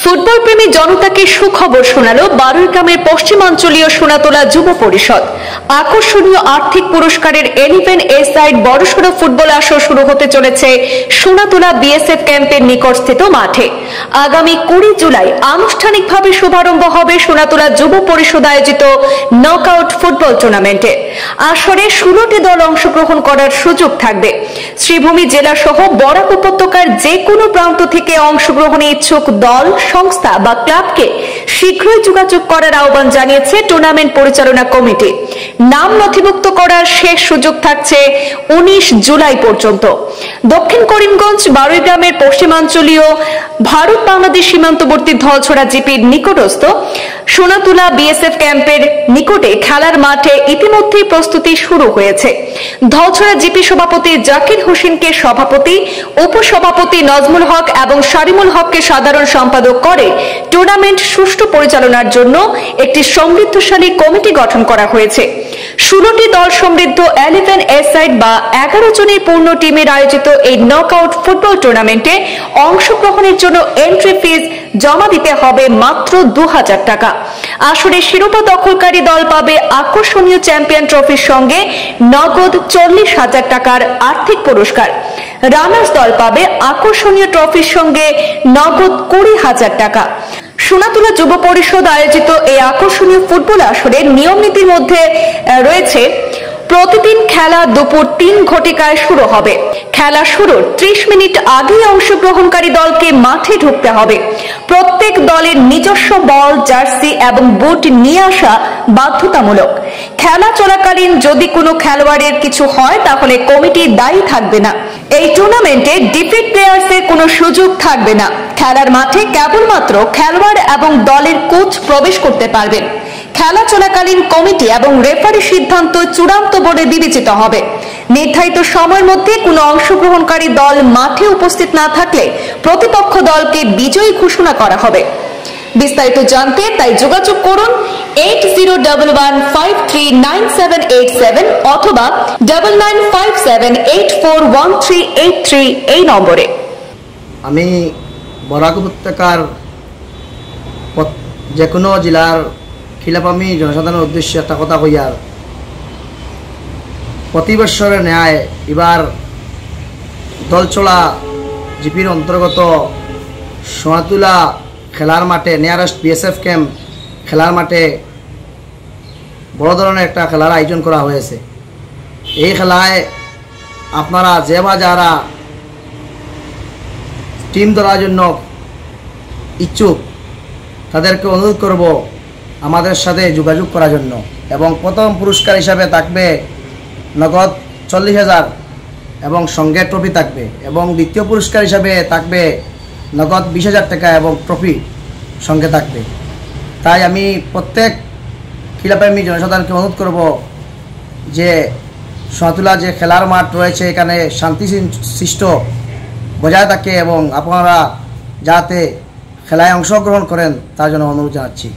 Football প্রেমী জনতাকে সুখবর শোনালো বারুইগ্রামের পশ্চিমাঞ্চলীয় সোনাতলা যুব পরিষদ। আকর্ষণীয় আর্থিক পুরস্কারের 11 এ সাইড বড়সড় ফুটবল আসর শুরু হতে চলেছে সোনাতলা বিএসএফ ক্যাম্পের নিকটস্থিত মাঠে। আগামী 20 জুলাই আনুষ্ঠানিকভাবে শুভারম্ভ হবে সোনাতলা যুব পরিষদ আয়োজিত নকআউট ফুটবল টুর্নামেন্টে। আসরে 16টি দল অংশগ্রহণ করার সুযোগ থাকবে। শ্রীভূমি জেলা সহ বরাক উপত্যকার যে কোনো প্রান্ত থেকে অংশগ্রহণে ইচ্ছুক দল, সংস্থা বা ক্লাবকে শীঘ্রই যোগাযোগ করার আহ্বান জানিয়েছে টুর্নামেন্ট পরিচালনা কমিটি। নাম নথিভুক্ত করার শেষ সুযোগ থাকছে 19 জুলাই পর্যন্ত। দক্ষিণ করিমগঞ্জ বারুইগ্রামের পশ্চিমাঞ্চলীয় ভারত বাংলাদেশ সীমান্তবর্তী ধলছড়া জিপির নিকটস্থ সোনাতলা বিএসএফ ক্যাম্পের নিকটে খেলার মাঠে ইতিমধ্যেই প্রস্তুতি শুরু হয়েছে। ধলছড়া জিপি সভাপতি জাকির হোসেনকে সভাপতি, উপসভাপতি নজমুল হক এবং শারিমুল হককে সাধারণ সম্পাদক করে টুর্নামেন্ট সুষ্ঠু পরিচালনার জন্য একটি সমৃদ্ধশালী কমিটি গঠন করা হয়েছে। 16টি দল সমৃদ্ধ 11 এ সাইড বা 11 জনের পূর্ণ টিমের আয়োজিত এই নকআউট ফুটবল টুর্নামেন্টে অংশগ্রহণের জন্য এন্ট্রি ফিজ জমা দিতে হবে মাত্র 2000 টাকা। আসরে শিরোপা দখলকারী দল পাবে আকর্ষণীয় চ্যাম্পিয়ন ট্রফির সঙ্গে নগদ 40,000 টাকার আর্থিক পুরস্কার। রানার্স দল পাবে আকর্ষণীয় ট্রফির সঙ্গে নগদ 20,000 টাকা। সোনাতলা যুব পরিষদ আয়োজিত এই আকর্ষণীয় ফুটবল আসরের নিয়ম নীতির মধ্যে রয়েছে প্রতিদিন খেলা দুপুর 3 ঘটিকায় শুরু হবে। খেলা শুরুর 30 মিনিট আগে অংশগ্রহণকারী দলকে মাঠে ঢুকতে হবে। প্রত্যেক দলের নিজস্ব বল, জার্সি এবং বুট নিয়ে আসা বাধ্যতামূলক। খেলা চলাকালীন যদি কোনো খেলোয়াড়ের কিছু হয় তাহলে কমিটি দায়ী থাকবে না। এই টুর্নামেন্টে ডিফিট প্লেয়ার্সের কোনো সুযোগ থাকবে না। খেলার মাঠে কেবলমাত্র খেলোয়াড় এবং দলের কোচ প্রবেশ করতে পারবেন। খেলা চলাকালীন কমিটি এবং রেফারির সিদ্ধান্ত চূড়ান্ত বলে বিবেচিত হবে। নির্ধারিত সময়ের মধ্যে কোনো অংশগ্রহণকারী দল মাঠে উপস্থিত না থাকলে প্রতিপক্ষ দলকে বিজয়ী ঘোষণা করা হবে। বিস্তারিত জানতে তাই যোগাযোগ করুন 8011539787 অথবা 9957841383 এই নম্বরে। আমি বরাক উপত্যকার যে কোনো জেলার খিলাফ আমি জনসাধারণের উদ্দেশ্যে একটা কথা কইয়ার, প্রতি বৎসরের ন্যায় এবার দলছড়া জিপির অন্তর্গত সোনাতলা খেলার মাঠে নিয়ারেস্ট বিএসএফ ক্যাম্প খেলার মাঠে বড় ধরনের একটা খেলার আয়োজন করা হয়েছে। এই খেলায় আপনারা যে বা যারা টিম ধরার জন্য ইচ্ছুক তাদেরকে অনুরোধ করব আমাদের সাথে যোগাযোগ করার জন্য। এবং প্রথম পুরস্কার হিসাবে থাকবে নগদ 40,000 এবং সঙ্গে ট্রফি থাকবে, এবং দ্বিতীয় পুরস্কার হিসাবে থাকবে নগদ 20,000 টাকা এবং ট্রফি সঙ্গে থাকবে। তাই আমি প্রত্যেক ক্রীড়াপ্রেমী জনসাধারণকে অনুরোধ করব যে সোনাতলা যে খেলার মাঠ রয়েছে এখানে শান্তি সৃষ্ট বজায় থাকে এবং আপনারা যাতে খেলায় অংশগ্রহণ করেন তার জন্য অনুরোধ জানাচ্ছি।